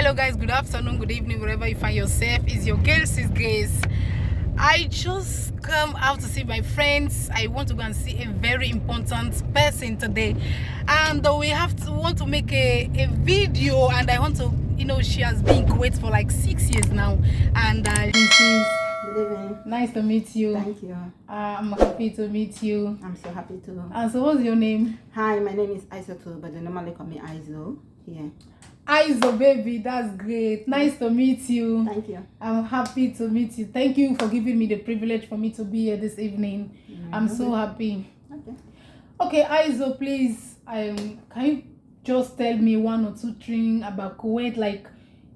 Hello guys, good afternoon, good evening, wherever you find yourself. It's your girl sis Grace. I just come out to see my friends. I want to go and see a very important person today, and we want to make a video, and I want to, she has been in Kuwait for like 6 years now, and Good evening. Nice to meet you. Thank you. I'm happy to meet you. I'm so happy too. And so what's your name? Hi, my name is Iso too, but they normally call me Iso here. Iso, baby, that's great. Nice to meet you. Thank you. I'm happy to meet you. Thank you for giving me the privilege for me to be here this evening. I'm so happy. Okay, Iso, please, can you just tell me one or two things about Kuwait? Like,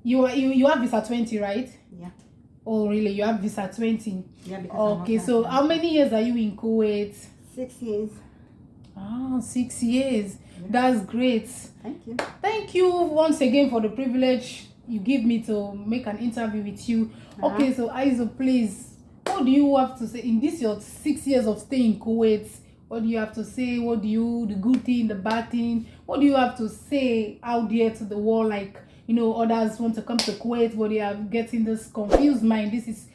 you have visa 20, right? Yeah. Oh, really? You have visa 20? Yeah, because okay, so how many years are you in Kuwait? 6 years. Oh, 6 years. Yeah. That's great. Thank you. Thank you once again for the privilege you give me to make an interview with you. Okay, so Iso, please, what do you have to say in this your 6 years of staying in Kuwait? What do you have to say? The good thing, the bad thing? What do you have to say out there to the world? Like, others want to come to Kuwait, but they are getting this confused mind. This is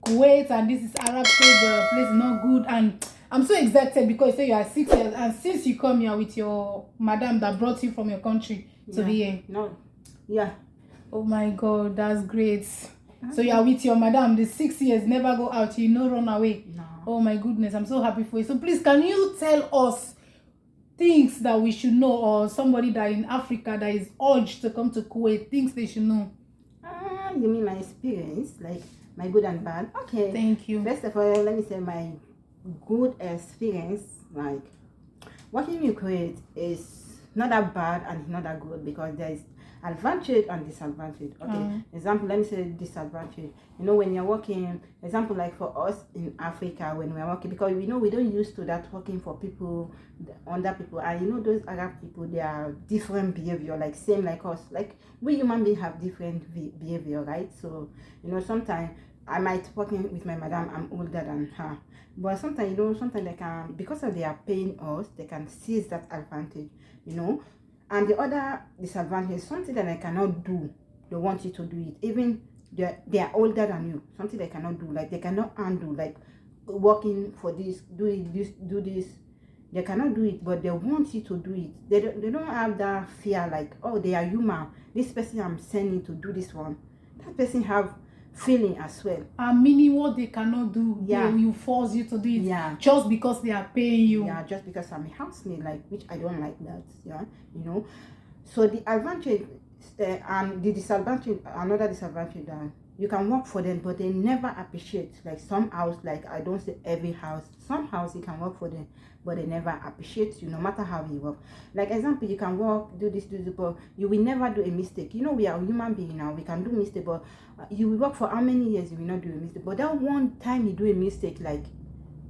Kuwait and this is Arab state, the place is not good. And I'm so excited because you are 6 years, and since you come here with your madam that brought you from your country to be here. No. Yeah. Oh my God, that's great. So you are with your madam the 6 years, never go out, run away. No. Oh my goodness, I'm so happy for you. So please, can you tell us things that we should know, or somebody that in Africa that is urged to come to Kuwait, things they should know? You mean my experience, like my good and bad? Okay. Thank you. First of all, let me say my good experience, like working in Kuwait is not that bad and not that good, because there is advantage and disadvantage. Okay. Example, let me say disadvantage. When you're working, example, like for us in Africa, when we're working, because we don't used to that working for people, under people, and those Arab people, they are different behavior, like same like us, like we human beings have different behavior, right? So sometimes I might working with my madam, I'm older than her, but sometimes sometimes they can, because of they are paying us, they can seize that advantage, And the other disadvantage is something that I cannot do. They want you to do it. Even they are older than you. Something they cannot do. Like they cannot undo. Like working for this, do this. They cannot do it, but they want you to do it. They don't have that fear like, oh, they are human. This person I'm sending to do this one. That person have feeling as well. Meaning what they cannot do, yeah, you force you to do it, yeah, just because they are paying you. Yeah, just because I'm a housemaid, like, which I don't like that. Yeah, So the advantage and the disadvantage, another disadvantage, that you can work for them, but they never appreciate. Like some house, like I don't say every house, some house you can work for them, but they never appreciate you, no matter how you work. Like example, you can work, do this, but you will never do a mistake. We are human beings now, we can do mistake, but you will work for how many years you will not do a mistake. But that one time you do a mistake, like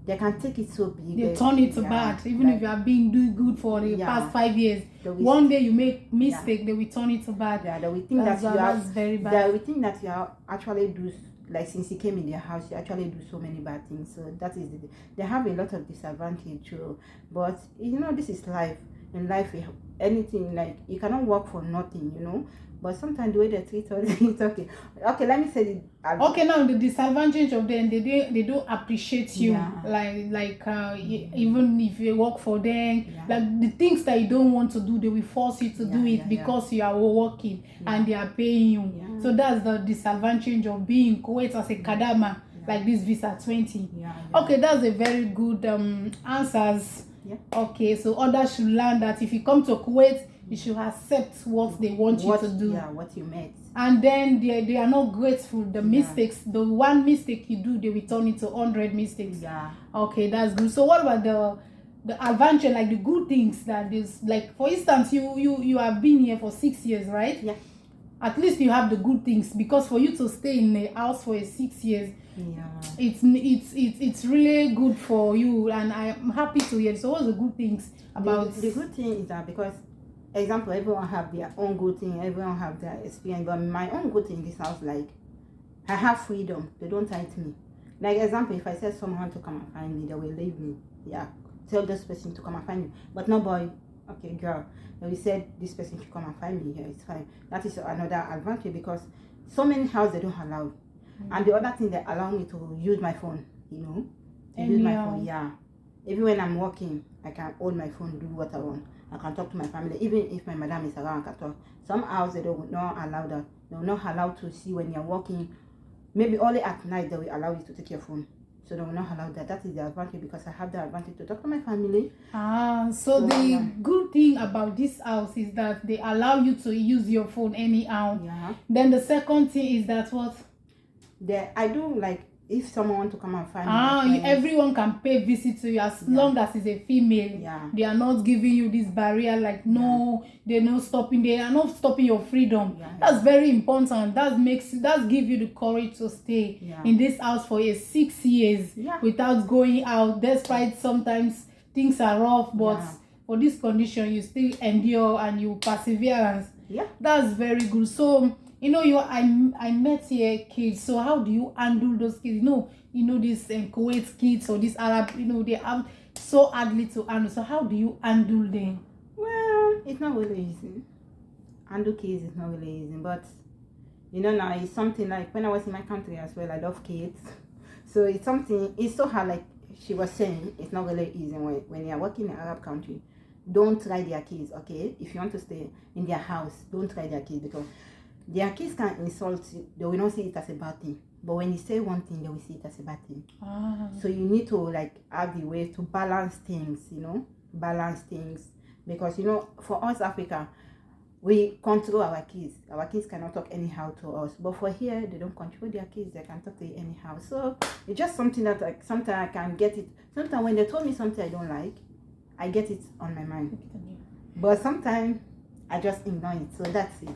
they can take it so big. They turn it to bad, even like, if you are being doing good for the past 5 years. One day you make mistake, they will turn it to bad. Yeah, they will think that's very bad. They will think that you are actually do, like since you came in their house, you actually do so many bad things. So that is they have a lot of disadvantage too. But this is life. In life, anything, like you cannot work for nothing, But sometimes the way they treat us, it's okay. Okay, let me say it. Okay, now the disadvantage of them, they don't appreciate you. Yeah. Even if you work for them, like the things that you don't want to do, they will force you to do it because you are working and they are paying you. Yeah. So that's the disadvantage of being in Kuwait as a kadama, like this visa 20. Okay, that's a very good answers. Yeah. Okay, so others should learn that if you come to Kuwait, you should accept what they want you to do. Yeah, what you made. And then they are not grateful. The mistakes, the one mistake you do, they will turn it to 100 mistakes. Yeah. Okay, that's good. So what about the adventure, like the good things that is, like for instance, you have been here for 6 years, right? Yeah. At least you have the good things, because for you to stay in a house for 6 years, it's really good for you, and I'm happy to hear. So what's the good things about the good thing is that, because example, everyone have their own good thing, everyone have their experience, but my own good thing in this house, like I have freedom. They don't tie to me. Like example, if I said someone to come and find me, they will leave me. Yeah, tell this person to come and find me, but no boy okay, girl, we said this person should come and find me here. It's fine. That is another advantage because so many houses they don't allow. And the other thing, they allow me to use my phone, you know, use my phone, yeah. Even when I'm working, I can hold my phone, do what I want. I can talk to my family, even if my madam is around, I can talk. Some houses they don't not allow that. They will not allow to see when you're working. Maybe only at night they will allow you to take your phone. So they will not allow that. That is the advantage because I have the advantage to talk to my family. So the good thing about this house is that they allow you to use your phone anyhow. Yeah. Then the second thing is that what? I do like if someone want to come and find me. Everyone can pay visit to you as long as it's a female. Yeah. They are not giving you this barrier like no, they're not stopping. They are not stopping your freedom. That's very important. That give you the courage to stay in this house for 6 years without going out, despite sometimes things are rough, but for this condition you still endure and you perseverance. That's very good. So you know, I met here kids. So how do you handle those kids? You know these Kuwait kids or these Arab, they have so hardly to handle. So how do you handle them? Well, it's not really easy. Handle kids is not really easy, but now it's something like when I was in my country as well. I love kids, so it's something. It's so hard. Like she was saying, it's not really easy when you're working in an Arab country. Don't try their kids, okay? If you want to stay in their house, don't try their kids because their kids can insult you. They will not see it as a bad thing. But when you say one thing, they will see it as a bad thing. So you need to like have the way to balance things, balance things. Because, for us Africa, we control our kids. Our kids cannot talk anyhow to us. But for here, they don't control their kids. They can talk to you anyhow. So it's just something that like sometimes I can get it. Sometimes when they told me something I don't like, I get it on my mind. But sometimes I just ignore it. So that's it.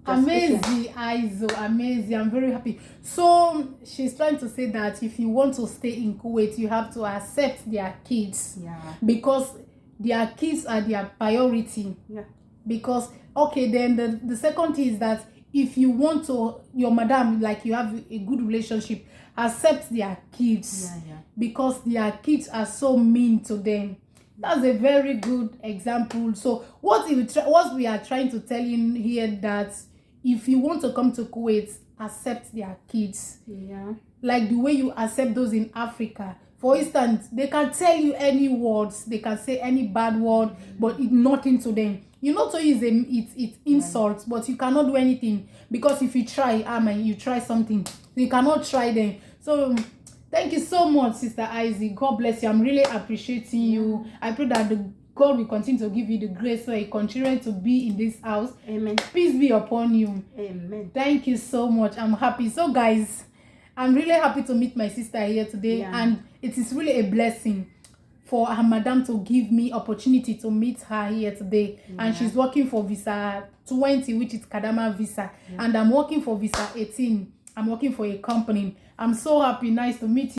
Amazing, Aizo, amazing. I'm very happy. So she's trying to say that if you want to stay in Kuwait, you have to accept their kids. Because their kids are their priority. Because then the second thing is that if you want to, your madam, like you have a good relationship, accept their kids. Because their kids are so mean to them. That's a very good example. So what we are trying to tell you here that if you want to come to Kuwait, accept their kids. Like the way you accept those in Africa. For instance, they can tell you any words, they can say any bad word, but it's nothing to them. To use it's insults, but you cannot do anything because if you try, you try something, you cannot try them. So thank you so much, Sister Isaac. God bless you. I'm really appreciating you. I pray that God will continue to give you the grace so you continue to be in this house. Amen. Peace be upon you. Amen. Thank you so much. I'm happy. So guys, I'm really happy to meet my sister here today. And it is really a blessing for her madam to give me opportunity to meet her here today. And she's working for visa 20, which is Kadama visa. And I'm working for visa 18. I'm working for a company. I'm so happy. Nice to meet you.